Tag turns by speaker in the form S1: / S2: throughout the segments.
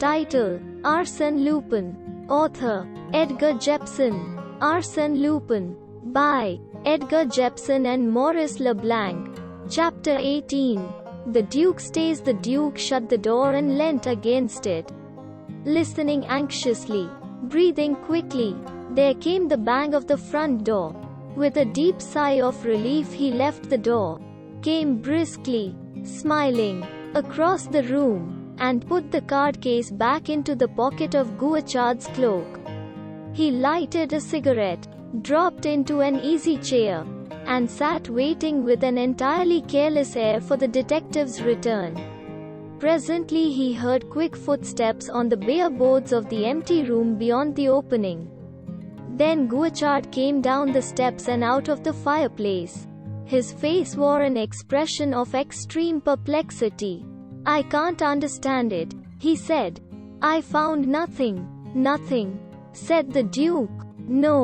S1: Title: Arsène Lupin. Author: Edgar Jepson. Arsène Lupin. By Edgar Jepson and Maurice Leblanc. Chapter 18. The Duke stays. The Duke shut the door and leant against it, listening anxiously, breathing quickly. There came the bang of the front door. With a deep sigh of relief he left the door, came briskly, smiling, across the room, and put the card case back into the pocket of Qcera's cloak. He lighted a cigarette, dropped into an easy chair, and sat waiting with an entirely careless air for the detective's return. Presently he heard quick footsteps on the bare boards of the empty room beyond the opening. Then Qcera came down the steps and out of the fireplace. His face wore an expression of extreme perplexity. "I can't understand it," he said. "I found nothing." "Nothing," said the Duke. "No.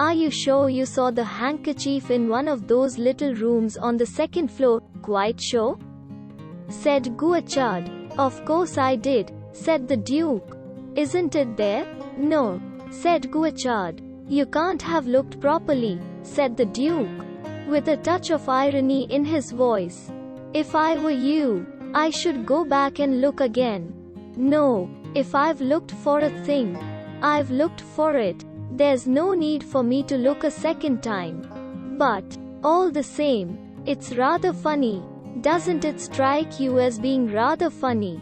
S1: Are you sure you saw the handkerchief in one of those little rooms on the second floor?" "Quite sure," said Qcera. "Of course I did," said the Duke. "Isn't it there?" "No," said Qcera. "You can't have looked properly," said the Duke, with a touch of irony in his voice. "If I were you, I should go back and look again." "No, if I've looked for a thing, I've looked for it. There's no need for me to look a second time. But, all the same, it's rather funny. Doesn't it strike you as being rather funny?"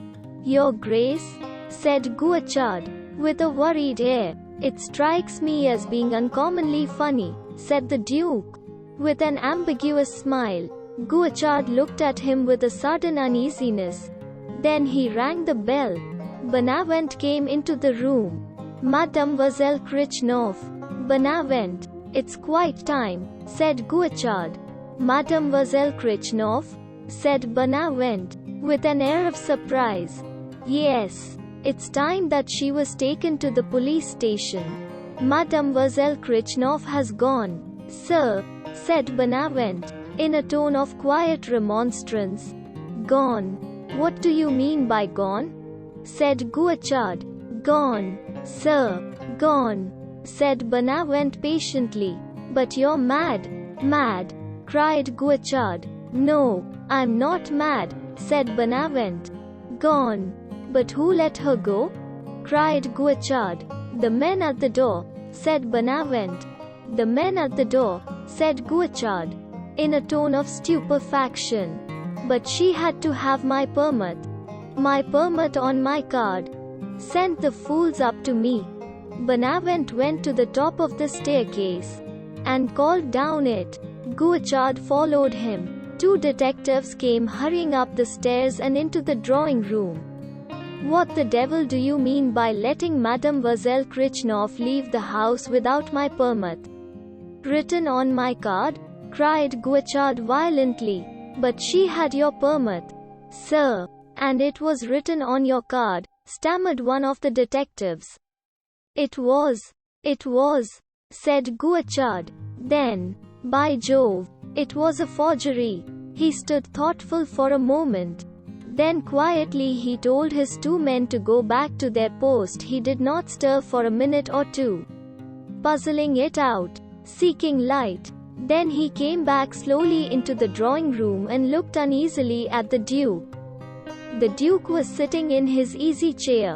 S1: "Your Grace," said Qcera, with a worried air. "It strikes me as being uncommonly funny," said the Duke, with an ambiguous smile. Qcera looked at him with a sudden uneasiness. Then he rang the bell. Bonavent came into the room. "Mademoiselle Krichnov." "Bonavent, it's quite time," said Qcera. "Mademoiselle Krichnov?" said Bonavent, with an air of surprise. "Yes. It's time that she was taken to the police station. Mademoiselle Krichnov has gone, sir," said Bonavent, in a tone of quiet remonstrance. "Gone? What do you mean by gone?" said Qcera. "Gone, sir, gone," said Bonavent patiently. "But you're mad." "Mad?" cried Qcera. "No, I'm not mad," said Bonavent. "Gone. But who let her go?" cried Qcera. "The men at the door," said Bonavent. "The men at the door," said Qcera, in a tone of stupefaction. "But she had to have my permit." "My permit on my card. Sent the fools up to me." Bonavent went to the top of the staircase and called down it. Qcera followed him. Two detectives came hurrying up the stairs and into the drawing room. "What the devil do you mean by letting Mademoiselle Krichnov leave the house without my permit?" "Written on my card?" cried Qcera violently. "But she had your permit." "Sir, and it was written on your card," stammered one of the detectives. It was," said Qcera. "Then, by Jove, it was a forgery." He stood thoughtful for a moment. Then quietly he told his two men to go back to their post. He did not stir for a minute or two, puzzling it out, seeking light. Then he came back slowly into the drawing room and looked uneasily at the Duke. The Duke was sitting in his easy chair,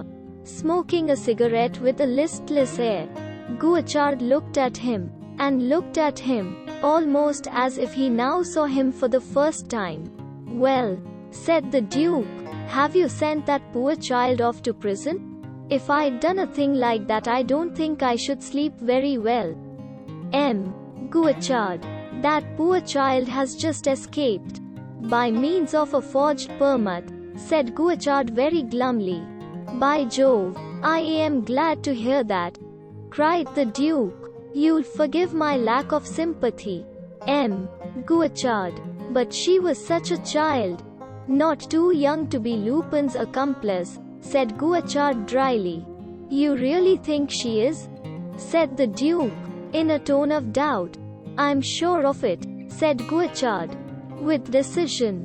S1: smoking a cigarette with a listless air. Qcera looked at him, and looked at him, almost as if he now saw him for the first time. "Well," said the Duke, "have you sent that poor child off to prison?" "If I'd done a thing like that I don't think I should sleep very well." Qcera, "that poor child has just escaped." "By means of a forged permit," said Qcera very glumly. "By Jove, I am glad to hear that," cried the Duke. "You'll forgive my lack of sympathy." Qcera, "But she was such a child." "Not too young to be Lupin's accomplice," said Qcera dryly. "You really think she is?" said the Duke, in a tone of doubt. "I'm sure of it," said Qcera, with decision.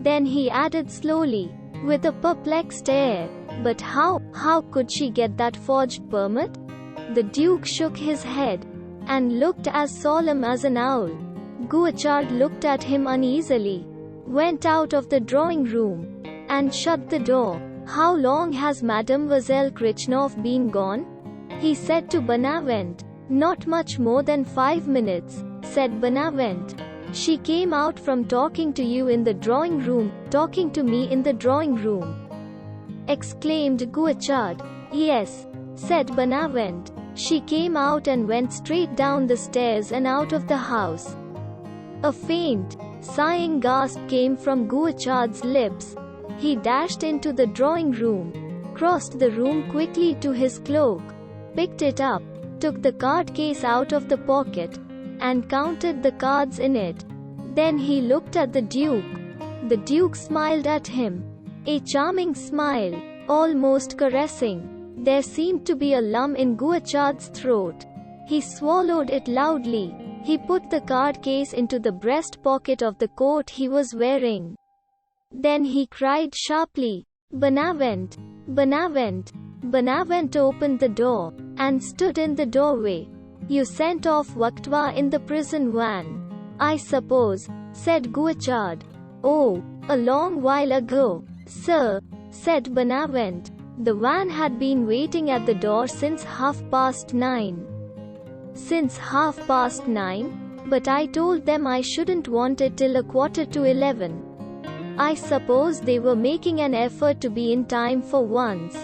S1: Then he added slowly, with a perplexed air, But how could she get that forged permit? The Duke shook his head and looked as solemn as an owl. Qcera looked at him uneasily, went out of the drawing room, and shut the door. How long has Mademoiselle Krichnov been gone? He said to Benavent. Not much more than 5 minutes, said Benavent. She came out from talking to you in the drawing room, talking to me in the drawing room, exclaimed Qcera. Yes, said Benavent. She came out and went straight down the stairs and out of the house. A faint, sighing gasp came from Qcera's lips. He dashed into the drawing room, crossed the room quickly to his cloak, picked it up, took the card case out of the pocket, and counted the cards in it. Then he looked at the Duke. The Duke smiled at him. A charming smile, almost caressing. There seemed to be a lump in Qcera's throat. He swallowed it loudly. He put the card case into the breast pocket of the coat he was wearing. Then he cried sharply, Benavent! Benavent! Benavent opened the door, and stood in the doorway. You sent off Qcera in the prison van, I suppose, said Qcera. Oh, a long while ago, sir, said Benavent. The van had been waiting at the door since 9:30. Since 9:30? But I told them I shouldn't want it till 11:15. I suppose they were making an effort to be in time for once.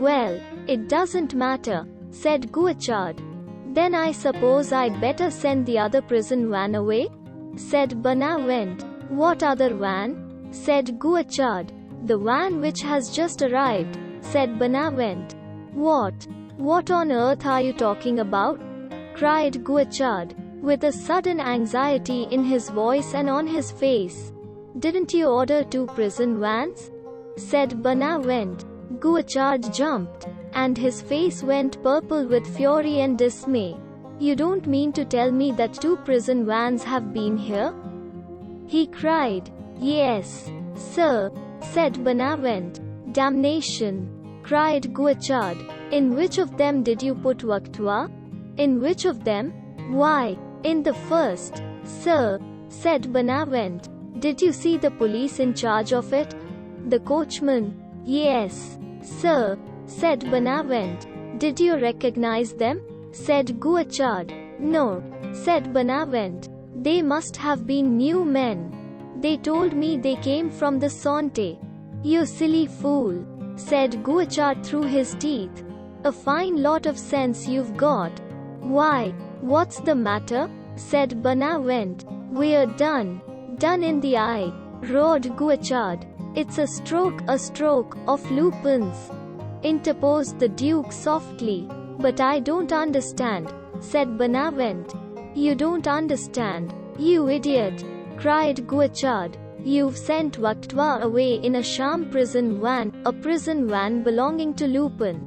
S1: Well, it doesn't matter, said Qcera. Then I suppose I'd better send the other prison van away? Said Benavent. What other van? Said Qcera. The van which has just arrived, said Benavent. What on earth are you talking about? Cried Qcera, with a sudden anxiety in his voice and on his face. Didn't you order 2 prison vans? Said Benavent. Qcera jumped, and his face went purple with fury and dismay. You don't mean to tell me that 2 prison vans have been here? He cried. Yes, sir, said Benavent. Damnation! Cried Qcera. In which of them did you put Qcera? In which of them? Why, in the first, sir, said Benavent. Did you see the police in charge of it? The coachman? Yes, sir, said Benavent. Did you recognize them? Said Qcera. No, said Benavent. They must have been new men. They told me they came from the Sante. You silly fool, said Qcera through his teeth. A fine lot of sense you've got. Why, what's the matter? Said Benavent. We're done. Done in the eye, roared Qcera. It's a stroke of Lupin's, interposed the Duke softly. But I don't understand, said Benavent. You don't understand, you idiot, cried Qcera. You've sent Qcera away in a sham prison van, a prison van belonging to Lupin.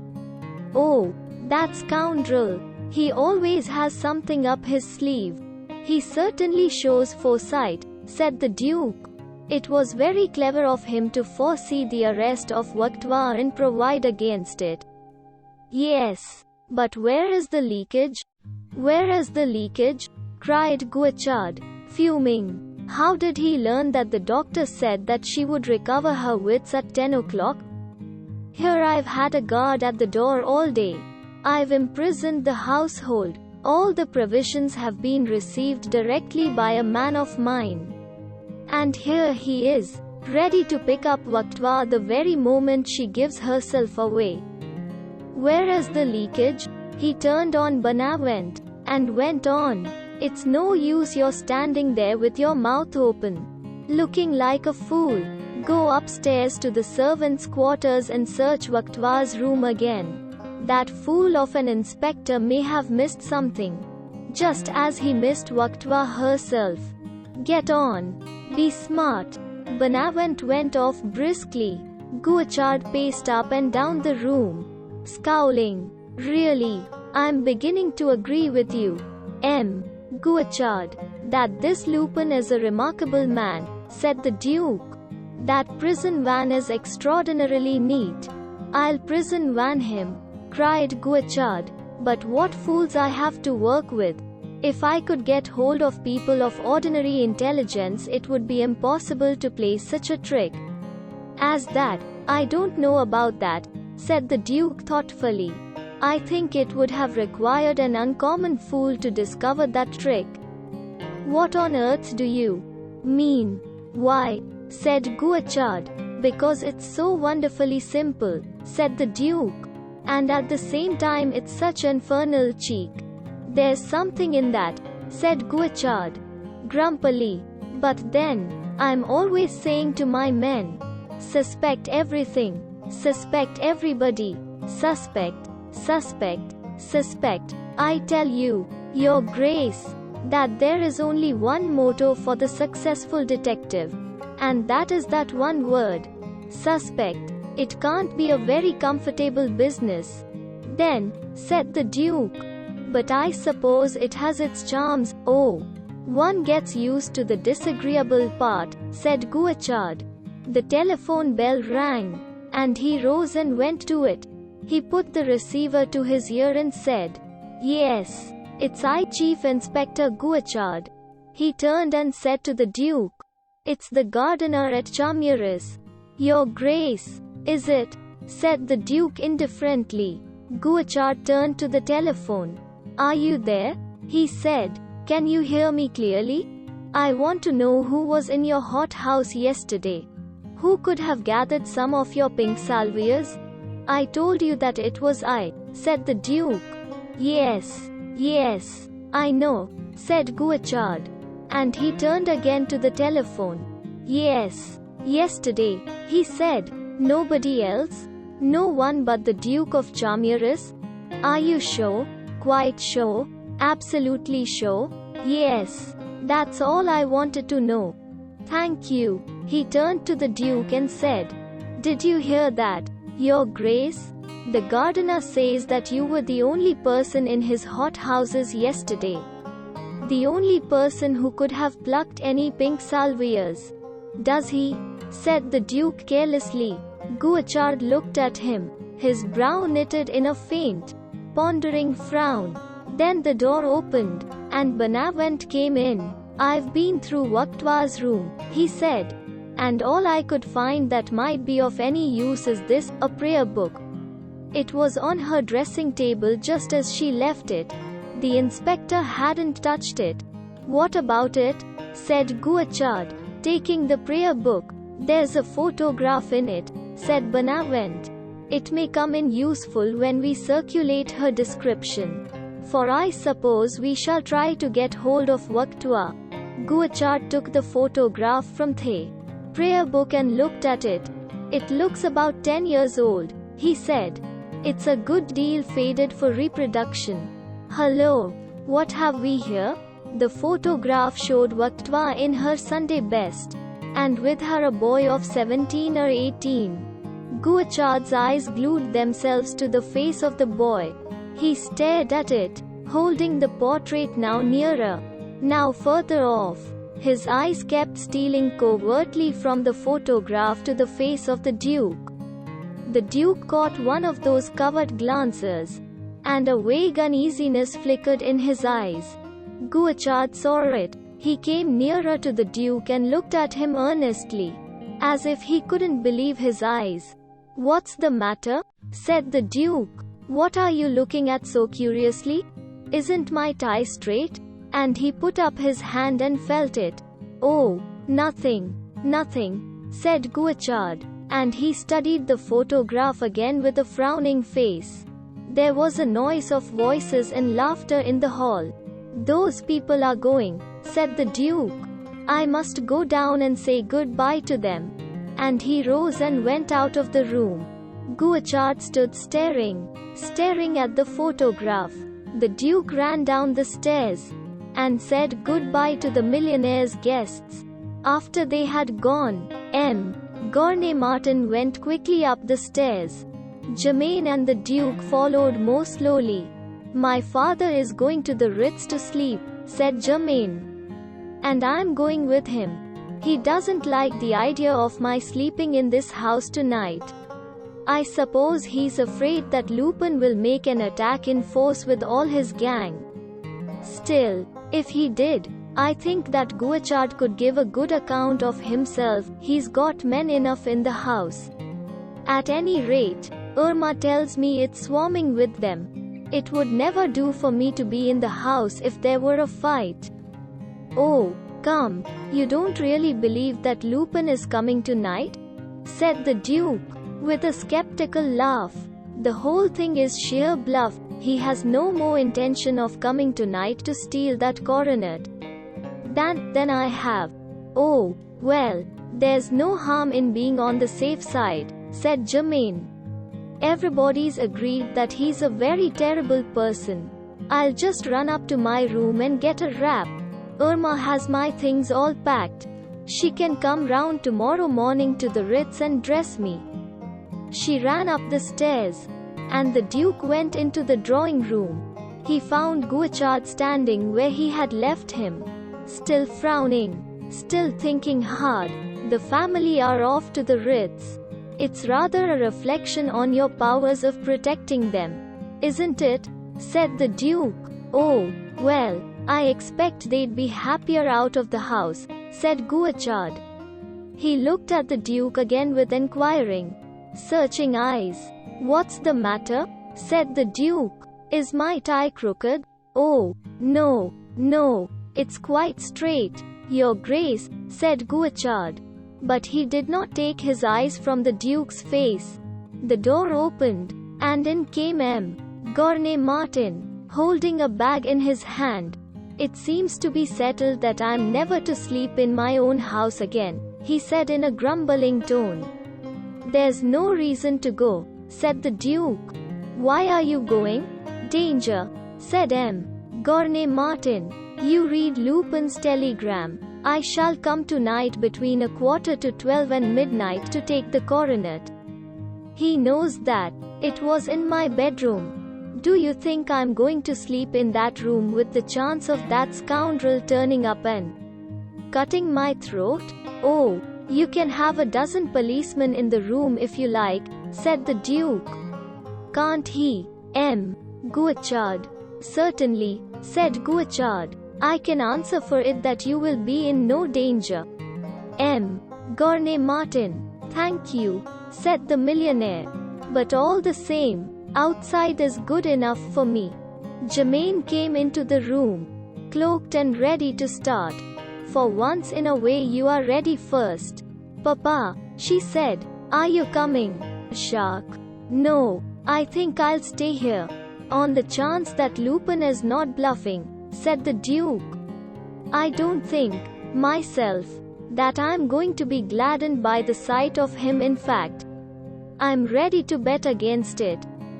S1: Oh, that scoundrel. He always has something up his sleeve. He certainly shows foresight, said the Duke. It was very clever of him to foresee the arrest of Qcera and provide against it. Yes, but where is the leakage? Where is the leakage? Cried Qcera, fuming. How did he learn that the doctor said that she would recover her wits at 10 o'clock? Here I've had a guard at the door all day. I've imprisoned the household. All the provisions have been received directly by a man of mine. And here he is, ready to pick up Qcera the very moment she gives herself away. Where is the leakage? He turned on Benavent, and went on. It's no use you're standing there with your mouth open, looking like a fool. Go upstairs to the servants' quarters and search Qcera's room again. That fool of an inspector may have missed something, just as he missed Qcera herself. Get on. Be smart. Benavent went off briskly. Qcera paced up and down the room, scowling. Really, I'm beginning to agree with you, Qcera, that this Lupin is a remarkable man, said the Duke. That prison van is extraordinarily neat. I'll prison van him, cried Qcera. But what fools I have to work with. If I could get hold of people of ordinary intelligence, it would be impossible to play such a trick as that. I don't know about that, said the Duke thoughtfully. I think it would have required an uncommon fool to discover that trick. What on earth do you mean? Why, said Qcera, because it's so wonderfully simple, said the Duke. And at the same time it's such infernal cheek. There's something in that, said Qcera grumpily. But then, I'm always saying to my men, suspect everything, suspect everybody, suspect, suspect, suspect. I tell you, Your Grace, that there is only one motto for the successful detective, and that is that one word, suspect. It can't be a very comfortable business. Then, said the Duke. But I suppose it has its charms. Oh, one gets used to the disagreeable part, said Qcera. The telephone bell rang, and he rose and went to it. He put the receiver to his ear and said, Yes, it's I, Chief Inspector Qcera. He turned and said to the Duke, It's the gardener at Maurice. Your Grace. Is it? Said the Duke indifferently. Qcera turned to the telephone. Are you there? He said. Can you hear me clearly? I want to know who was in your hothouse yesterday. Who could have gathered some of your pink salvias? I told you that it was I, said the Duke. Yes, yes, I know, said Qcera. And he turned again to the telephone. Yes, yesterday, he said. Nobody else? No one but the Duke of Maurice? Are you sure? Quite sure? Absolutely sure? Yes. That's all I wanted to know. Thank you. He turned to the Duke and said, Did you hear that, Your Grace? The gardener says that you were the only person in his hothouses yesterday. The only person who could have plucked any pink salvias. Does he? Said the Duke carelessly. Qcera looked at him, his brow knitted in a faint, pondering frown. Then the door opened, and Bonavent came in. I've been through Waqtwa's room, he said, and all I could find that might be of any use is this, a prayer book. It was on her dressing table just as she left it. The inspector hadn't touched it. What about it? Said Qcera, taking the prayer book. There's a photograph in it, said Bonavent. It may come in useful when we circulate her description. For I suppose we shall try to get hold of Waqtwa. Qcera took the photograph from the prayer book and looked at it. It looks about 10 years old, he said. It's a good deal faded for reproduction. Hello, what have we here? The photograph showed Waqtwa in her Sunday best, and with her a boy of 17 or 18. Qcera's eyes glued themselves to the face of the boy. He stared at it, holding the portrait now nearer, now further off. His eyes kept stealing covertly from the photograph to the face of the Duke. The Duke caught one of those covert glances, and a vague uneasiness flickered in his eyes. Qcera saw it. He came nearer to the Duke and looked at him earnestly, as if he couldn't believe his eyes. What's the matter? Said the Duke. What are you looking at so curiously? Isn't my tie straight? And he put up his hand and felt it. Oh, nothing, nothing, said Qcera, and he studied the photograph again with a frowning face. There was a noise of voices and laughter in the hall. Those people are going, said the Duke. I must go down and say goodbye to them. And he rose and went out of the room. Qcera stood staring at the photograph. The Duke ran down the stairs and said goodbye to the millionaire's guests. After they had gone, Gournay Martin went quickly up the stairs. Germain and the Duke followed more slowly. My father is going to the Ritz to sleep, said Germain. And I'm going with him. He doesn't like the idea of my sleeping in this house tonight. I suppose he's afraid that Lupin will make an attack in force with all his gang. Still, if he did, I think that Qcera could give a good account of himself. He's got men enough in the house. At any rate, Irma tells me it's swarming with them. It would never do for me to be in the house if there were a fight. Oh, come, you don't really believe that Lupin is coming tonight? Said the Duke, with a skeptical laugh. The whole thing is sheer bluff. He has no more intention of coming tonight to steal that coronet than I have. Oh, well, there's no harm in being on the safe side, said Germaine. Everybody's agreed that he's a very terrible person. I'll just run up to my room and get a wrap. Irma has my things all packed. She can come round tomorrow morning to the Ritz and dress me. She ran up the stairs, and the Duke went into the drawing room. He found Qcera standing where he had left him, still frowning, still thinking hard. The family are off to the Ritz. It's rather a reflection on your powers of protecting them, isn't it? Said the Duke. Oh, well, I expect they'd be happier out of the house, said Qcera. He looked at the Duke again with inquiring, searching eyes. What's the matter? Said the Duke. Is my tie crooked? Oh, no, it's quite straight, Your Grace, said Qcera. But he did not take his eyes from the Duke's face. The door opened, and in came M. Gournay Martin, holding a bag in his hand. It seems to be settled that I'm never to sleep in my own house again, he said in a grumbling tone. There's no reason to go, said the Duke. Why are you going? Danger, said M. Gournay Martin. You read Lupin's telegram. I shall come tonight between 11:45 and midnight to take the coronet. He knows that. It was in my bedroom. Do you think I'm going to sleep in that room with the chance of that scoundrel turning up and cutting my throat? Oh, you can have a dozen policemen in the room if you like, said the Duke. Can't he? M. Qcera. Certainly, said Qcera. I can answer for it that you will be in no danger. M. Gournay Martin. Thank you, said the millionaire. But all the same, outside is good enough for me. Germaine came into the room, cloaked and ready to start. For once in a way you are ready first. Papa, she said, are you coming? Shark. No, I think I'll stay here. On the chance that Lupin is not bluffing, said the Duke. I don't think, myself, that I'm going to be gladdened by the sight of him. In fact, I'm ready to bet against it.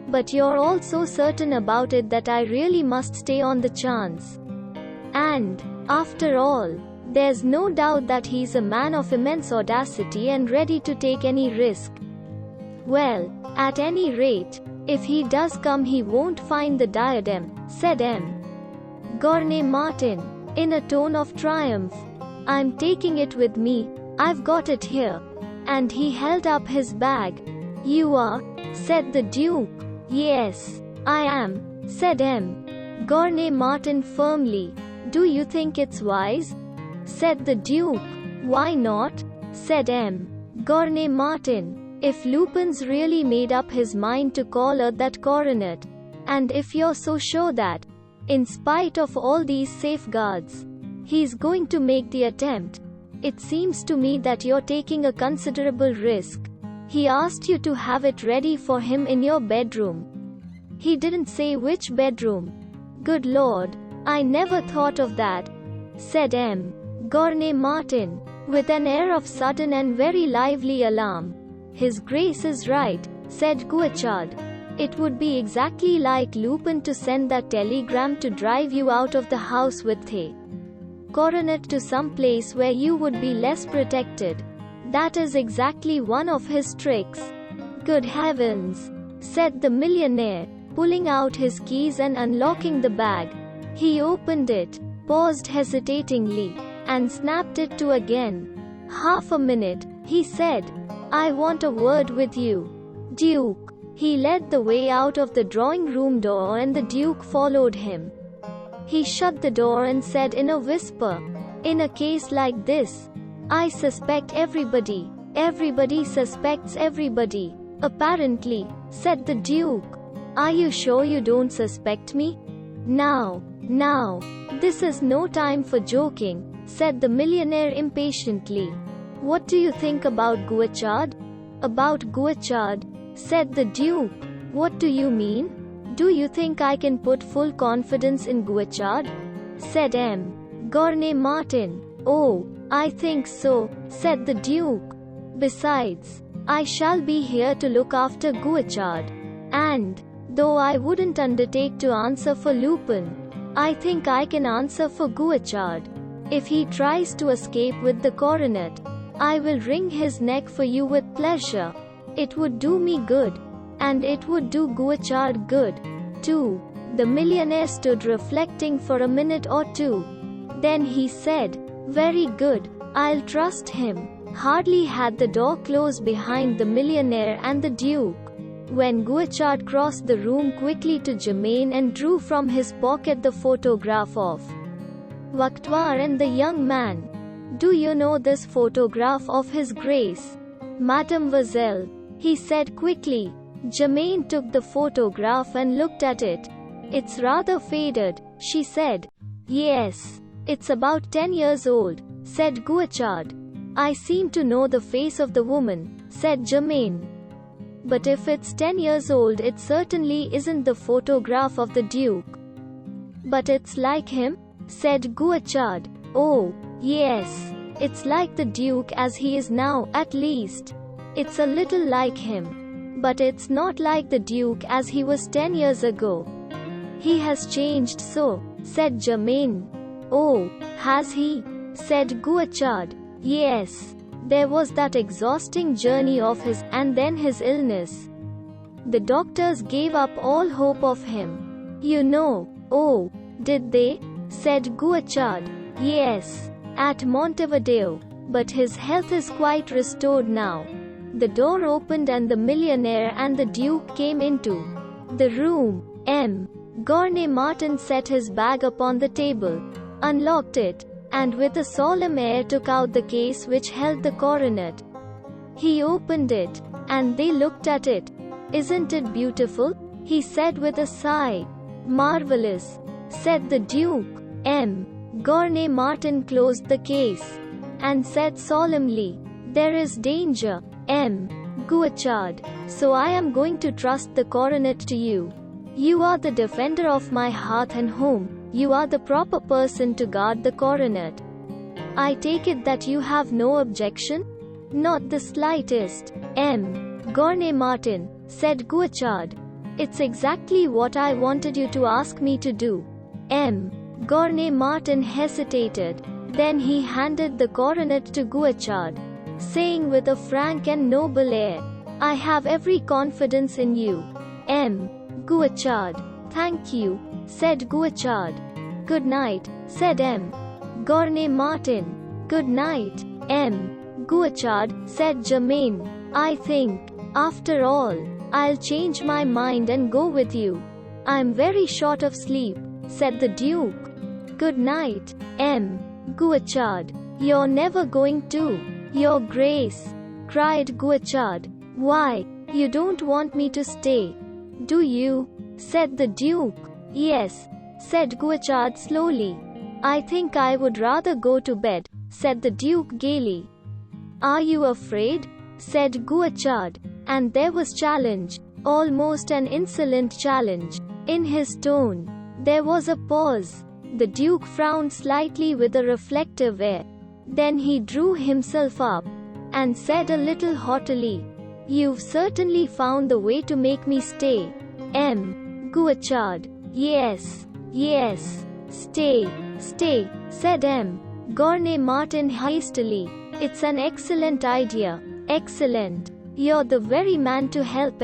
S1: But you're all so certain about it that I really must stay on the chance. And, after all, there's no doubt that he's a man of immense audacity and ready to take any risk. Well, at any rate, if he does come he won't find the diadem, said M. Gournay Martin, in a tone of triumph. I'm taking it with me. I've got it here. And he held up his bag. You are? Said the Duke. Yes, I am, said M. Gournay Martin firmly. Do you think it's wise? Said the Duke. Why not? Said M. Gournay Martin. If Lupin's really made up his mind to call her that coronet, and if you're so sure that, in spite of all these safeguards, he's going to make the attempt, it seems to me that you're taking a considerable risk. He asked you to have it ready for him in your bedroom. He didn't say which bedroom. Good Lord, I never thought of that, said M. Gournay Martin, with an air of sudden and very lively alarm. His Grace is right, said Qcera. It would be exactly like Lupin to send that telegram to drive you out of the house with a coronet to some place where you would be less protected. That is exactly one of his tricks. Good heavens, said the millionaire, pulling out his keys and unlocking the bag. He opened it, paused hesitatingly, and snapped it to again. Half a minute, he said. I want a word with you. Duke. He led the way out of the drawing room door and the Duke followed him. He shut the door and said in a whisper, "In a case like this, I suspect everybody. Everybody suspects everybody. Apparently," said the Duke. "Are you sure you don't suspect me?" Now, this is no time for joking," said the millionaire impatiently. "What do you think about Qcera?" "About Qcera?" said the Duke. "What do you mean? Do you think I can put full confidence in Qcera?" said Gurney Martin. "Oh, I think so," said the Duke. "Besides, I shall be here to look after Qcera. And, though I wouldn't undertake to answer for Lupin, I think I can answer for Qcera. If he tries to escape with the coronet, I will wring his neck for you with pleasure. It would do me good. And it would do Qcera good, too." The millionaire stood reflecting for a minute or two. Then he said, "Very good, I'll trust him." Hardly had the door closed behind the millionaire and the Duke, when Qcera crossed the room quickly to Germain and drew from his pocket the photograph of Victoire and the young man. "Do you know this photograph of His Grace, Mademoiselle?" he said quickly. Germain took the photograph and looked at it. "It's rather faded," she said. "Yes, it's about 10 years old," said Qcera. "I seem to know the face of the woman," said Germain. "But if it's 10 years old, it certainly isn't the photograph of the Duke." "But it's like him?" said Qcera. "Oh, yes, it's like the Duke as he is now, at least. It's a little like him. But it's not like the Duke as he was 10 years ago." "He has changed so," said Germain. "Oh, has he?" said Qcera. "Yes. There was that exhausting journey of his, and then his illness. The doctors gave up all hope of him. You know." "Oh, did they?" said Qcera. "Yes, at Montevideo. But his health is quite restored now." The door opened and the millionaire and the Duke came into the room. Gurney Martin set his bag upon the table, unlocked it, and with a solemn air took out the case which held the coronet. He opened it, and they looked at it. "Isn't it beautiful?" he said with a sigh. "Marvelous," said the Duke. Gurney Martin closed the case, and said solemnly, "There is danger, Qcera. So I am going to trust the coronet to you. You are the defender of my hearth and home. You are the proper person to guard the coronet. I take it that you have no objection?" "Not the slightest, Gurney Martin," said Qcera. "It's exactly what I wanted you to ask me to do." Gurney Martin hesitated. Then he handed the coronet to Qcera, saying with a frank and noble air, "I have every confidence in you, Qcera." "Thank you," said Qcera. "Good night," said Gurney Martin. "Good night, Qcera," said Germain. "I think, after all, I'll change my mind and go with you. I'm very short of sleep," said the Duke. "Good night, Qcera." "You're never going to, Your Grace," cried Qcera. "Why, you don't want me to stay, do you?" said the Duke. "Yes," said Qcera slowly. "I think I would rather go to bed," said the Duke gaily. "Are you afraid?" said Qcera. And there was challenge, almost an insolent challenge, in his tone. There was a pause. The Duke frowned slightly with a reflective air. Then he drew himself up, and said a little haughtily, "You've certainly found the way to make me stay, Qcera." Yes, stay, said Gurney Martin hastily. "It's an excellent idea, excellent. You're the very man to help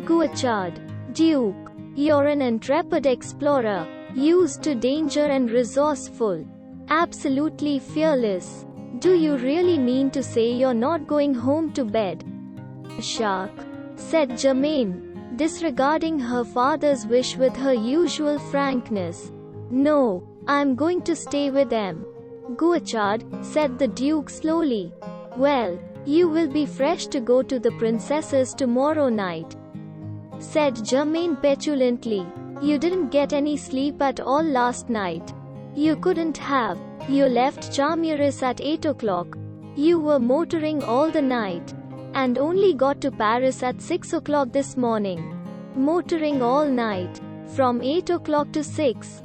S1: Qcera. Duke, you're an intrepid explorer, used to danger and resourceful. Absolutely fearless. Do you really mean to say you're not going home to bed?" "Shark," said Germaine, disregarding her father's wish with her usual frankness. No, I'm going to stay with them. Guichard, said the Duke slowly. Well, you will be fresh to go to the princesses tomorrow night, said Germaine petulantly. You didn't get any sleep at all last night. You couldn't have. You left Charmieres at 8 o'clock. You were motoring all the night, and only got to Paris at 6 o'clock this morning. Motoring all night, from 8 o'clock to 6,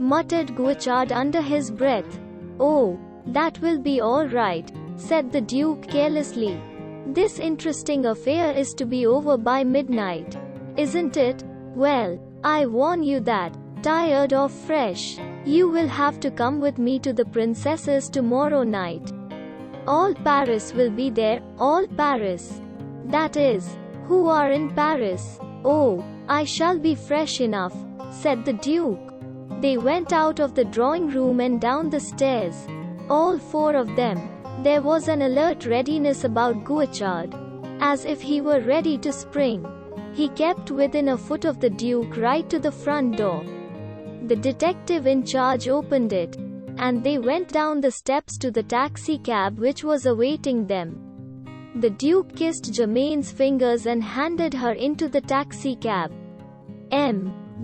S1: muttered Guichard under his breath. Oh, that will be all right, said the Duke carelessly. This interesting affair is to be over by midnight, isn't it? Well, I warn you that, tired or fresh, you will have to come with me to the princesses tomorrow night. All Paris will be there, all Paris. That is, who are in Paris. Oh, I shall be fresh enough, said the Duke. They went out of the drawing room and down the stairs. All four of them. There was an alert readiness about Guichard, as if he were ready to spring. He kept within a foot of the Duke right to the front door. The detective in charge opened it, and they went down the steps to the taxi cab which was awaiting them. The Duke kissed Germaine's fingers and handed her into the taxi cab.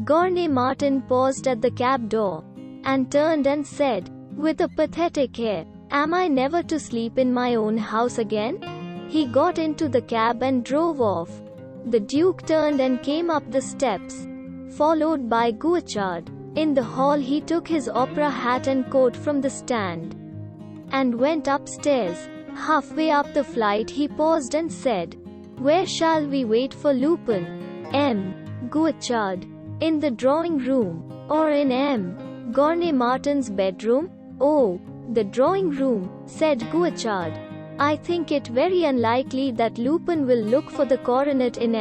S1: Gournay Martin paused at the cab door, and turned and said, with a pathetic air, Am I never to sleep in my own house again? He got into the cab and drove off. The Duke turned and came up the steps, followed by Guichard. In the hall he took his opera hat and coat from the stand, and went upstairs. Halfway up the flight he paused and said, Where shall we wait for Lupin? Guichard. In the drawing room, or in Gournay Martin's bedroom? Oh, the drawing room, said Guichard. I think it very unlikely that Lupin will look for the coronet in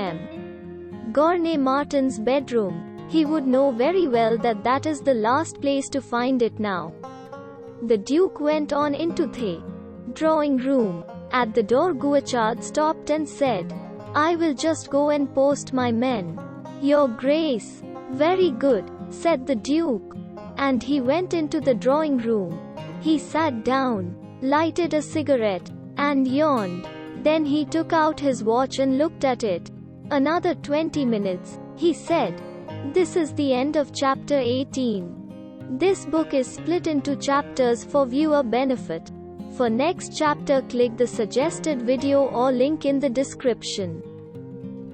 S1: Gournay Martin's bedroom. He would know very well that that is the last place to find it now. The Duke went on into the drawing room. At the door Guichard stopped and said, I will just go and post my men. Your Grace. Very good, said the Duke. And he went into the drawing room. He sat down, lighted a cigarette, and yawned. Then he took out his watch and looked at it. Another 20 minutes, he said. This is the end of chapter 18. This book is split into chapters for viewer benefit. For next chapter click the suggested video or link in the description.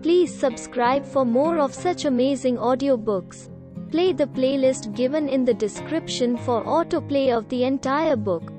S1: Please subscribe for more of such amazing audiobooks. Play the playlist given in the description for autoplay of the entire book.